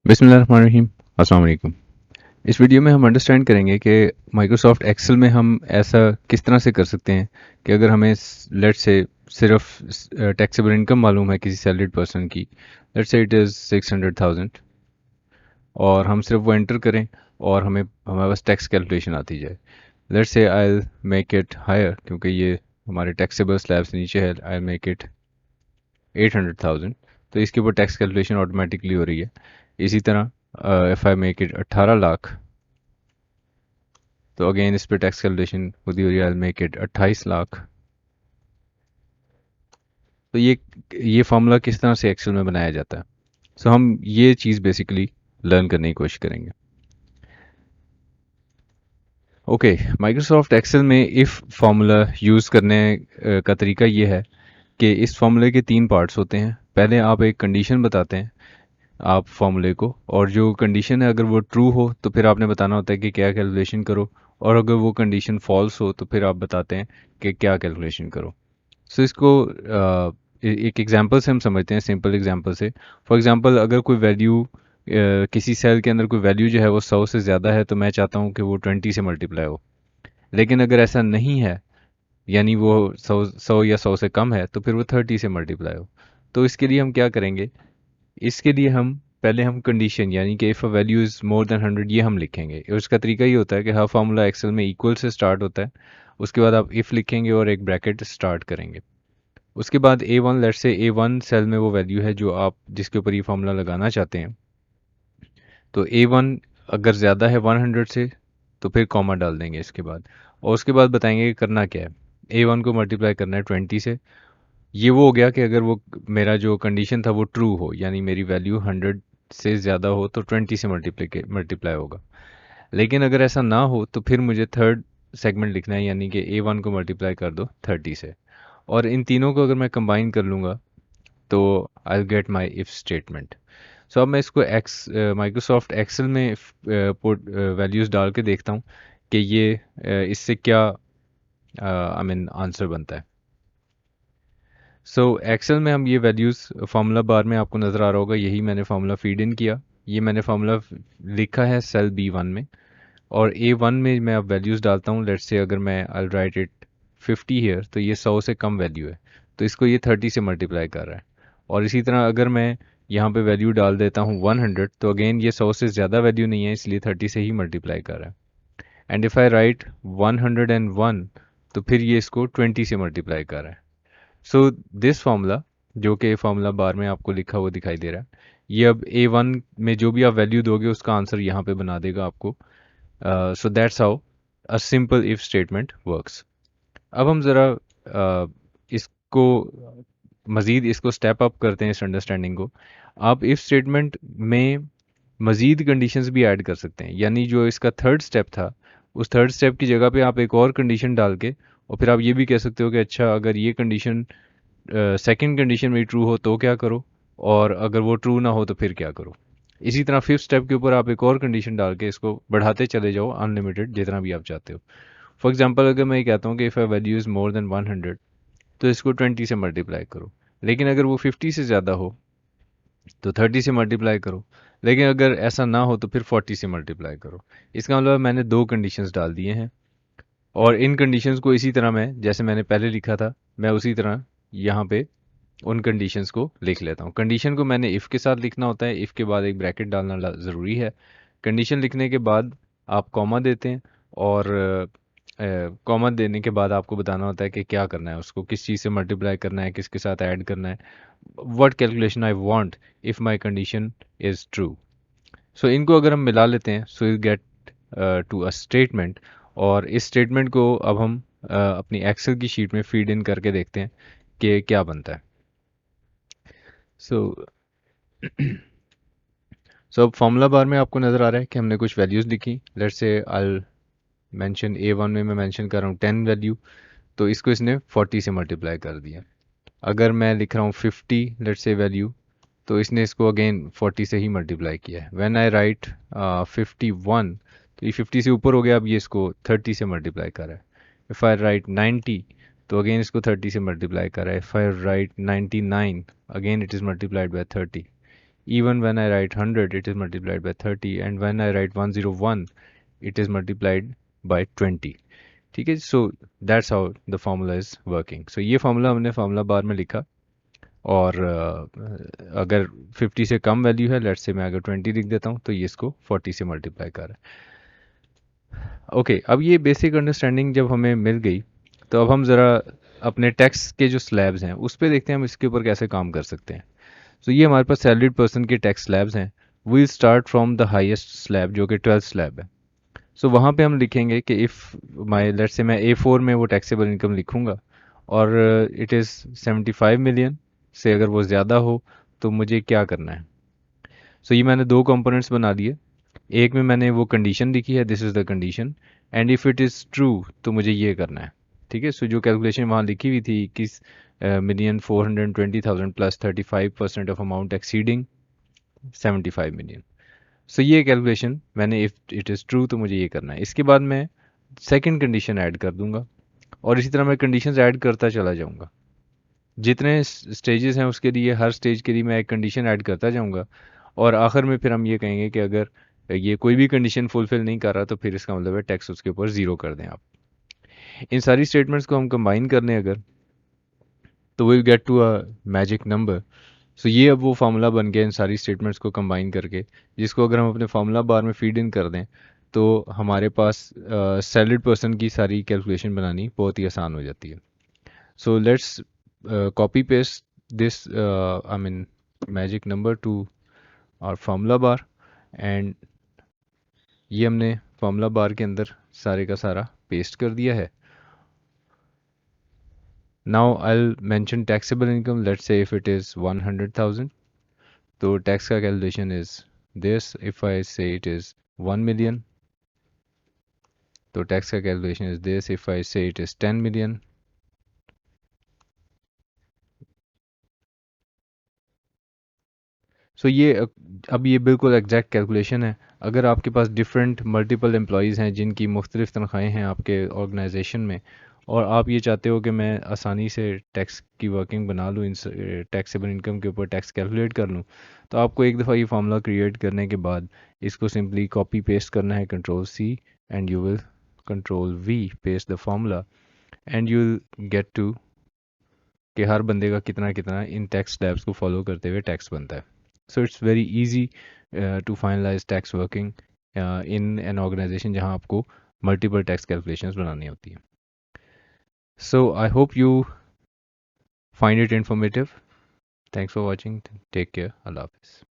बिस्मिल्लाहिर्रहमानिर्रहीम। अस्सलाम वालेकुम। इस वीडियो में हम अंडरस्टैंड करेंगे कि माइक्रोसॉफ्ट एक्सेल में हम ऐसा किस तरह से कर सकते हैं कि अगर हमें लेट्स से सिर्फ टैक्सेबल इनकम मालूम है किसी सैलरीड पर्सन की, लेट्स से इट इज़ 600,000, और हम सिर्फ वो एंटर करें और हमें हमारे पास टैक्स कैलकुलेशन आती जाए। Let's say I make it higher, क्योंकि ये हमारे टैक्सेबल स्लैब से नीचे है। आई मेक इट 800,000, तो इसके ऊपर टैक्स कैलकुलेशन ऑटोमेटिकली हो रही है। इसी तरह if I make it 18 lakh, तो अगेन इस पे टैक्स कैलकुलेशन होती हुई आई मेक इट 28 लाख। तो ये फार्मूला किस तरह से एक्सेल में बनाया जाता है, सो हम ये चीज़ बेसिकली लर्न करने की कोशिश करेंगे। ओके, माइक्रोसॉफ्ट एक्सेल में इफ़ फार्मूला यूज़ करने का तरीका ये है कि इस फार्मूले के तीन पार्ट्स होते हैं। पहले आप एक कंडीशन बताते हैं आप फार्मूले को, और जो कंडीशन है अगर वो ट्रू हो तो फिर आपने बताना होता है कि क्या कैलकुलेशन करो, और अगर वो कंडीशन फॉल्स हो तो फिर आप बताते हैं कि क्या कैलकुलेशन करो। सो इसको एक एग्जांपल से हम समझते हैं, सिंपल एग्जांपल से। फॉर एग्जांपल, अगर कोई वैल्यू किसी सेल के अंदर कोई वैल्यू जो है वो 100 से ज़्यादा है, तो मैं चाहता हूँ कि वो 20 से मल्टीप्लाई हो। लेकिन अगर ऐसा नहीं है, यानी वो 100 या 100 से कम है, तो फिर वो 30 से मल्टीप्लाई हो। तो इसके लिए हम क्या करेंगे, इसके लिए हम पहले हम कंडीशन, यानी कि if a value is more than 100, ये हम लिखेंगे। और इसका तरीका ये होता है कि हर फार्मूला एक्सेल में इक्वल से स्टार्ट होता है। उसके बाद आप इफ़ लिखेंगे और एक ब्रैकेट स्टार्ट करेंगे। उसके बाद A1, let's say A1 cell में वो वैल्यू है जो आप जिसके ऊपर ये फार्मूला लगाना चाहते हैं। तो A1 अगर ज़्यादा है 100 से, तो फिर कॉमा डाल देंगे इसके बाद। और उसके बाद बताएंगे कि करना क्या है। A1 को मल्टीप्लाई करना है 20 से। ये वो हो गया कि अगर वो मेरा जो कंडीशन था वो ट्रू हो, यानी मेरी वैल्यू 100 से ज़्यादा हो, तो 20 से मल्टीप्लाई होगा। लेकिन अगर ऐसा ना हो तो फिर मुझे थर्ड सेगमेंट लिखना है, यानी कि A1 को मल्टीप्लाई कर दो 30 से। और इन तीनों को अगर मैं कंबाइन कर लूँगा तो I get my if statement. So अब मैं इसको माइक्रोसॉफ्ट एक्सेल में वैल्यूज़ डाल के देखता हूँ कि ये इससे क्या आई मीन आंसर बनता है। सो एक्सेल में हम ये वैल्यूज़ फार्मूला बार में आपको नज़र आ रहा होगा, यही मैंने फार्मूला फीड इन किया। ये मैंने फार्मूला लिखा है सेल B1 में, और A1 में मैं अब वैल्यूज़ डालता हूँ। लेट्स से अगर मैं आई राइट इट 50 हियर, तो ये 100 से कम वैल्यू है, तो इसको ये 30 से मल्टीप्लाई कर रहा है। और इसी तरह अगर मैं यहाँ पे वैल्यू डाल देता हूँ 100, तो अगेन ये 100 से ज़्यादा वैल्यू नहीं है, इसलिए 30 से ही मल्टीप्लाई कर रहा है। एंड इफ़ आई राइट 101, तो फिर ये इसको 20 से मल्टीप्लाई कर रहा है। सो दिस फार्मूला, जो कि फार्मूला बार में आपको लिखा हुआ दिखाई दे रहा है, ये अब A1 में जो भी आप वैल्यू दोगे उसका आंसर यहाँ पे बना देगा आपको। सो that's how a simple if statement works. अब हम ज़रा इसको मज़ीद इसको स्टेप अप करते हैं, इस अंडरस्टैंडिंग को। आप इफ स्टेटमेंट में मज़ीद कंडीशंस भी ऐड कर सकते हैं, यानी जो इसका थर्ड स्टेप था, उस थर्ड स्टेप की जगह पे आप एक और कंडीशन डाल के, और फिर आप ये भी कह सकते हो कि अच्छा, अगर ये कंडीशन सेकंड कंडीशन में ट्रू हो तो क्या करो, और अगर वो ट्रू ना हो तो फिर क्या करो। इसी तरह फिफ्थ स्टेप के ऊपर आप एक और कंडीशन डाल के इसको बढ़ाते चले जाओ, अनलिमिटेड जितना भी आप चाहते हो। फॉर एग्जांपल, अगर मैं ये कहता हूँ कि if a value is more than 100, तो इसको 20 से मल्टीप्लाई करो। लेकिन अगर वो 50 से ज़्यादा हो तो 30 से मल्टीप्लाई करो। लेकिन अगर ऐसा ना हो तो फिर 40 से मल्टीप्लाई करो। इसका मतलब मैंने दो कंडीशंस डाल दिए हैं, और इन कंडीशंस को इसी तरह मैं, जैसे मैंने पहले लिखा था, मैं उसी तरह यहाँ पे उन कंडीशंस को लिख लेता हूँ। कंडीशन को मैंने इफ़ के साथ लिखना होता है, इफ़ के बाद एक ब्रैकेट डालना ज़रूरी है। कंडीशन लिखने के बाद आप कॉमा देते हैं, और कॉमा देने के बाद आपको बताना होता है कि क्या करना है, उसको किस चीज़ से मल्टीप्लाई करना है, किसके साथ ऐड करना है, what calculation I want if my condition is true. So इनको अगर हम मिला लेते हैं, so you get to a statement. और इस स्टेटमेंट को अब हम अपनी एक्सेल की शीट में फीड इन करके देखते हैं कि क्या बनता है। सो सो अब फॉर्मूला बार में आपको नज़र आ रहा है कि हमने कुछ वैल्यूज़ लिखी। Let's say I mention A1 में मैं मेंशन कर रहा हूँ 10 वैल्यू, तो इसको इसने 40 से मल्टीप्लाई कर दिया। अगर मैं लिख रहा हूँ 50 लेट्स से वैल्यू, तो इसने इसको अगेन 40 से ही मल्टीप्लाई किया है। व्हेन आई राइट 51, तो ये 50 से ऊपर हो गया, अब ये इसको 30 से मल्टीप्लाई कर रहा है। इफ़ आई राइट 90, तो अगेन इसको 30 से मल्टीप्लाई कर रहा है। If I right 99, again it is multiplied by 30। Even when I write 100, it is multiplied by 30, and when I write 101, it is multiplied by 20. ठीक है, so that's how the formula is working. So ये formula हमने formula बार में लिखा. और अगर 50 से कम value है, लेट्स से मैं अगर 20 लिख देता हूँ, तो ये इसको 40 से मल्टीप्लाई कर रहा है. ओके, अब ये बेसिक अंडरस्टैंडिंग जब हमें मिल गई, तो अब हम ज़रा अपने टैक्स के जो स्लैब्स हैं उस पर देखते हैं हम इसके ऊपर कैसे काम कर सकते हैं. सो ये हमारे पास सैलरीड पर्सन के टैक्स स्लैब्स हैं. We'll start from the highest slab जो कि 12th स्लैब है. सो वहाँ पे हम लिखेंगे कि इफ़ माई लेट्स से मैं A4 में वो टैक्सेबल इनकम लिखूंगा, और इट इज़ 75 मिलियन से अगर वो ज़्यादा हो तो मुझे क्या करना है. सो ये मैंने दो कंपोनेंट्स बना दिए. एक में मैंने वो कंडीशन लिखी है, this is the condition, and if it is true तो मुझे ये करना है. ठीक है, सो जो कैलकुलेशन वहाँ लिखी हुई थी कि 1,420,000 plus 35% of amount exceeding 75 million. So ये कैलकुलेशन मैंने, इफ़ इट इज़ ट्रू तो मुझे ये करना है. इसके बाद मैं सेकंड कंडीशन ऐड कर दूंगा, और इसी तरह मैं कंडीशंस ऐड करता चला जाऊंगा. जितने स्टेजेस हैं उसके लिए, हर स्टेज के लिए मैं एक कंडीशन ऐड करता जाऊंगा, और आखिर में फिर हम ये कहेंगे कि अगर ये कोई भी कंडीशन फुलफिल नहीं कर रहा तो फिर इसका मतलब है टैक्स उसके ऊपर ज़ीरो कर दें आप. इन सारी स्टेटमेंट्स को हम कंबाइन कर लें अगर, तो will get to a magic number. So ये अब वो फार्मूला बन गया इन सारी स्टेटमेंट्स को कंबाइन करके, जिसको अगर हम अपने फार्मूला बार में फीड इन कर दें तो हमारे पास सैलरीड पर्सन की सारी कैलकुलेशन बनानी बहुत ही आसान हो जाती है. So let's copy paste this I mean magic number two और फार्मूला बार, एंड ये हमने फार्मूला बार के अंदर सारे का सारा पेस्ट कर दिया है. Now I will mention taxable income. Let's say if it is 100,000, तो टैक्स का calculation is this. If I से इट इज 1 मिलियन, तो टैक्स का calculation is this. If I से इट इज 10 मिलियन, सो ये अब ये बिल्कुल एग्जैक्ट कैलकुलेशन है. अगर आपके पास डिफरेंट मल्टीपल एम्प्लॉयज़ हैं जिनकी मुख्तलिफ तनख्वाहें हैं आपके ऑर्गेनाइजेशन में, और आप ये चाहते हो कि मैं आसानी से टैक्स की वर्किंग बना लूँ, इन टैक्सेबल इनकम के ऊपर टैक्स कैलकुलेट कर लूँ, तो आपको एक दफ़ा ये फार्मूला क्रिएट करने के बाद इसको सिंपली कॉपी पेस्ट करना है, Ctrl+C, and you will Ctrl+V paste the formula, and you will get to कि हर बंदे का कितना कितना इन टैक्स स्लैब्स को फॉलो करते हुए टैक्स बनता है. So it's very easy to finalise tax working in an organisation जहां आपको मल्टीपल टैक्स कैलकुलेशंस बनानी होती है. So I hope you find it informative. Thanks for watching. Take care. अल्लाह हाफिज़.